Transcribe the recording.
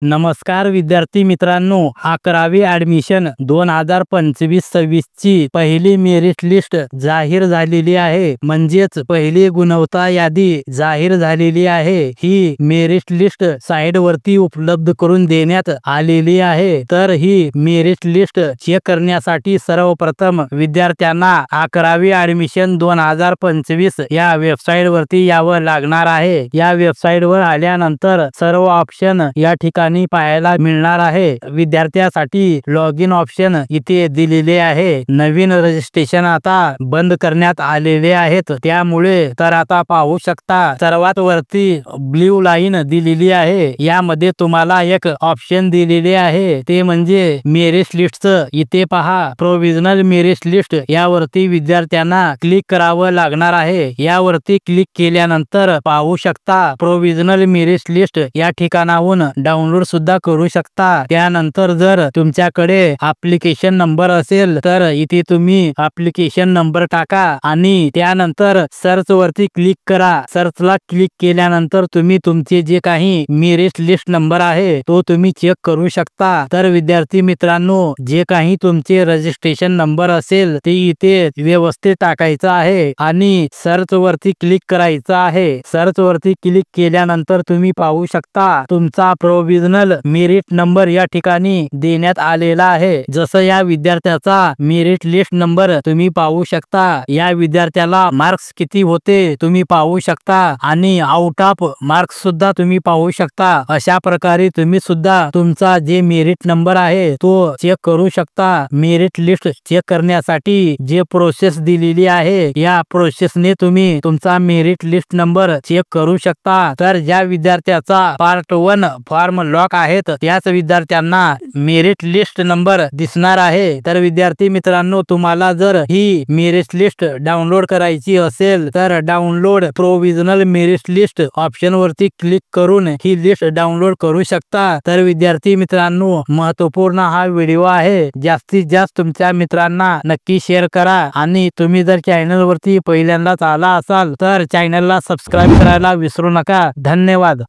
नमस्कार विद्यार्थी मित्रांनो, 11वी ॲडमिशन 2025-26 ची पहिली मेरिट लिस्ट जाहीर झालेली आहे. म्हणजेच पहिली गुणवत्ता यादी जाहीर झालेली आहे. ही मेरिट लिस्ट साइट वरती उपलब्ध करून देण्यात आलेली आहे. तर ही मेरिट लिस्ट चेक करण्यासाठी सर्वप्रथम विद्यार्थ्यांना 11वी ॲडमिशन 2025 या वेबसाईट वरती यावं लागणार आहे. या वेबसाईट वर आल्यानंतर सर्व ऑप्शन या ठिकाणी पाहायला मिळणार आहे. विद्यार्थ्यांसाठी लॉग इन ऑप्शन इथे दिलेले आहे. नवीन रजिस्ट्रेशन आता बंद करण्यात आलेले आहेत. त्यामुळे तर आता पाहू शकता सर्वात वरती ब्ल्यू लाईन दिलेली आहे. यामध्ये तुम्हाला एक ऑप्शन दिलेले आहे ते म्हणजे मेरिट लिस्ट. इथे पहा प्रोविजनल मेरिट लिस्ट यावरती विद्यार्थ्यांना क्लिक करावं लागणार आहे. यावरती क्लिक केल्यानंतर पाहू शकता प्रोविजनल मेरिट लिस्ट या ठिकाणाहून डाउनलोड सुद्धा करू शकता. त्यानंतर जर तुमच्याकडे ॲप्लिकेशन नंबर असेल तर इथे तुम्ही ॲप्लिकेशन नंबर टाका आणि त्यानंतर सर्च वरती क्लिक करा. सर्चला क्लिक केल्यानंतर तुम्ही तुमचे जे काही मेरिट लिस्ट नंबर आहे तो तुम्ही चेक करू शकता. तर विद्यार्थी मित्रांनो, जे काही तुमचे रजिस्ट्रेशन नंबर असेल ते इथे व्यवस्थित टाकायचा आहे आणि सर्च वरती क्लिक करायचं आहे. सर्च वरती क्लिक केल्यानंतर तुम्ही पाहू शकता तुमचा प्रोविजनल मेरिट नंबर या ठिकाणी देण्यात आलेला आहे. जसं या विद्यार्थ्याचा मेरिट लिस्ट नंबर तुम्ही पाहू शकता. या विद्यार्थ्याला मार्क्स किती होते तुम्ही पाहू शकता आणि आउट ऑफ मार्क्स सुद्धा तुम्ही पाहू शकता. अशा प्रकारे तुम्ही सुद्धा तुमचा जे मेरिट नंबर आहे तो चेक करू शकता. मेरिट लिस्ट चेक करण्यासाठी जे प्रोसेस दिलेली आहे या प्रोसेसने तुम्ही तुमचा मेरिट लिस्ट नंबर चेक करू शकता. तर ज्या विद्यार्थ्याचा पार्ट 1 फॉर्म लॉक आहेत त्याच विद्यार्थ्यांना मेरिट लिस्ट नंबर दिसणार आहे. तर विद्यार्थी मित्रांनो, तुम्हाला जर ही मेरिट लिस्ट डाउनलोड करायची असेल तर download provisional merit list option वरती क्लिक करून ही लिस्ट डाउनलोड करू शकता. तर विद्यार्थी मित्रांनो, महत्त्वपूर्ण हा व्हिडिओ आहे. जास्तीत जास्त तुमच्या मित्रांना नक्की शेअर करा आणि तुम्ही जर चॅनल वरती पहिल्यांदाच आला असाल तर चॅनलला सबस्क्राईब करायला विसरू नका. धन्यवाद.